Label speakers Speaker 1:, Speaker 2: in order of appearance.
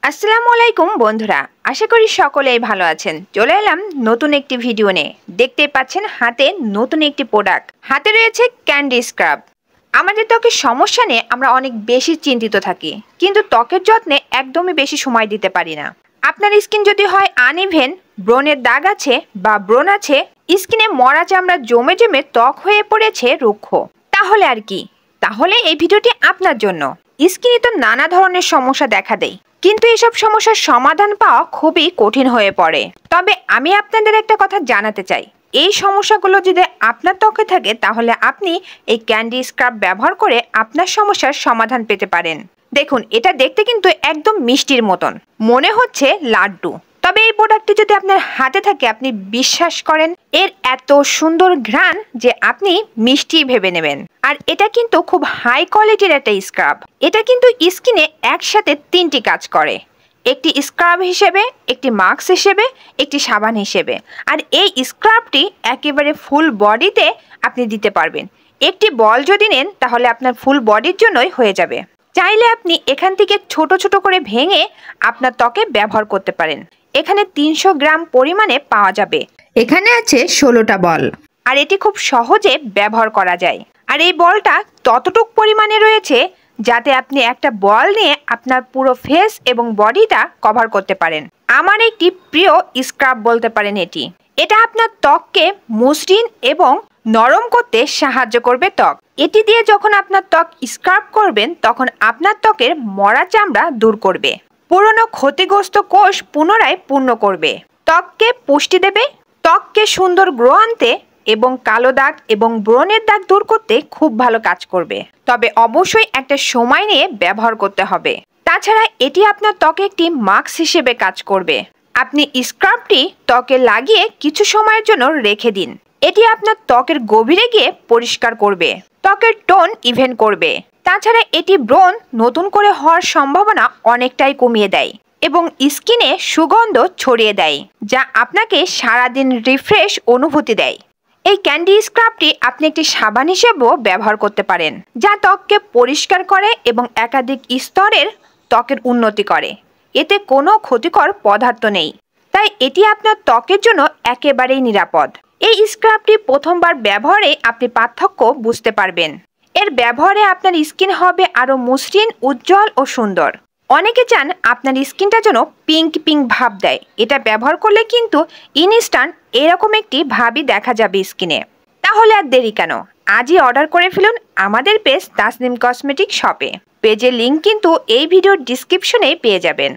Speaker 1: আসসালামু আলাইকুম বন্ধুরা, আশা করি সকলেই ভালো আছেন। চলে এলাম নতুন একটি ভিডিও নিয়ে। দেখতেই পাচ্ছেন হাতে নতুন একটি প্রোডাক্ট, হাতে রয়েছে ক্যান্ডি স্ক্রাব। আমাদের ত্বকের সমস্যা নিয়ে আমরা অনেক বেশি চিন্তিত থাকি, কিন্তু ত্বকের যত্নে একদমই বেশি সময় দিতে পারি না। আপনার স্কিন যদি হয় আনইভেন, ব্রণের দাগ আছে বা ব্রণ আছে, স্কিনে মরা চামড়া জমে জমে ত্বক হয়ে পড়েছে রুক্ষ, তাহলে আর কি, তাহলে এই ভিডিওটি আপনার জন্য। স্কিনে তো নানা ধরনের সমস্যা দেখা দেয়, কিন্তু এসব সমস্যার সমাধান পাওয়া খুবই কঠিন হয়ে পড়ে। তবে আমি আপনাদের একটা কথা জানাতে চাই, এই সমস্যাগুলো যদি আপনার ত্বকে থাকে তাহলে আপনি এই ক্যান্ডি স্ক্রাব ব্যবহার করে আপনার সমস্যার সমাধান পেতে পারেন। দেখুন, এটা দেখতে কিন্তু একদম মিষ্টির মতন, মনে হচ্ছে লাড্ডু। তবে এই প্রোডাক্টটি যদি আপনার হাতে থাকে, আপনি বিশ্বাস করেন এর এত সুন্দর ঘ্রাণ যে আপনি মিষ্টি ভেবে নেবেন। আর এটা কিন্তু খুব হাই কোয়ালিটির একটা স্ক্রাব। এটা কিন্তু স্কিনে একসাথে তিনটি কাজ করে, একটি স্ক্রাব হিসেবে, একটি মাস্ক হিসেবে, একটি সাবান হিসেবে। আর এই স্ক্রাবটি একেবারে ফুল বডিতে আপনি দিতে পারবেন। একটি বল যদি নেন তাহলে আপনার ফুল বডির জন্যই হয়ে যাবে। চাইলে আপনি এখান থেকে ছোট ছোট করে ভেঙে আপনার ত্বকে ব্যবহার করতে পারেন। এখানে 300 গ্রাম পরিমাণে পাওয়া যাবে। এখানে আছে 16টা বল, আর এটি খুব সহজে ব্যবহার করা যায়। আর এই বলটা ততটুক পরিমাণে রয়েছে যাতে আপনি একটা বল নিয়ে আপনার পুরো ফেস এবং বডিটা কভার করতে পারেন। আমার একটি প্রিয় স্ক্রাব বলতে পারেন এটি। এটা আপনার ত্বককে মসৃণ এবং নরম করতে সাহায্য করবে ত্বক। এটি দিয়ে যখন আপনার ত্বক স্ক্রাব করবেন তখন আপনার ত্বকের মরা চামড়া দূর করবে, পুরনো ক্ষতিগ্রস্ত কোষ পুনরায় পূর্ণ করবে, ত্বককে পুষ্টি দেবে, ত্বককে সুন্দর গ্লো আনতে এবং কালো দাগ এবং ব্রণের দাগ দূর করতে খুব ভালো কাজ করবে। তবে অবশ্যই একটা সময় নিয়ে ব্যবহার করতে হবে। তাছাড়া এটি আপনার ত্বকে একটি মাস্ক হিসেবে কাজ করবে। আপনি স্ক্রাবটি ত্বকে লাগিয়ে কিছু সময়ের জন্য রেখে দিন। এটি আপনার ত্বকের গভীরে গিয়ে পরিষ্কার করবে, ত্বকের টোন ইভেন করবে। তাছাড়া এটি ব্রণ নতুন করে হওয়ার সম্ভাবনা অনেকটাই কমিয়ে দেয় এবং স্কিনে সুগন্ধ ছড়িয়ে দেয়, যা আপনাকে সারাদিন রিফ্রেশ অনুভূতি দেয়। এই ক্যান্ডি স্ক্রাবটি আপনি একটি সাবান হিসেবেও ব্যবহার করতে পারেন, যা ত্বককে পরিষ্কার করে এবং একাধিক স্তরের ত্বকের উন্নতি করে। এতে কোনো ক্ষতিকর পদার্থ নেই, তাই এটি আপনার ত্বকের জন্য একেবারেই নিরাপদ। এই স্ক্রাবটি প্রথমবার ব্যবহারে আপনি পার্থক্য বুঝতে পারবেন। এর ব্যবহারে আপনার স্কিন হবে আরও মসৃণ, উজ্জ্বল ও সুন্দর। অনেকে চান আপনার স্কিনটা যেন পিঙ্ক পিঙ্ক ভাব দেয়। এটা ব্যবহার করলে কিন্তু ইনস্ট্যান্ট এরকম একটি ভাবই দেখা যাবে স্কিনে। তাহলে আর দেরি কেন, আজই অর্ডার করে ফেলুন আমাদের পেজ তাসনিম কসমেটিক শপে। পেজের লিঙ্ক কিন্তু এই ভিডিওর ডিসক্রিপশনেই পেয়ে যাবেন।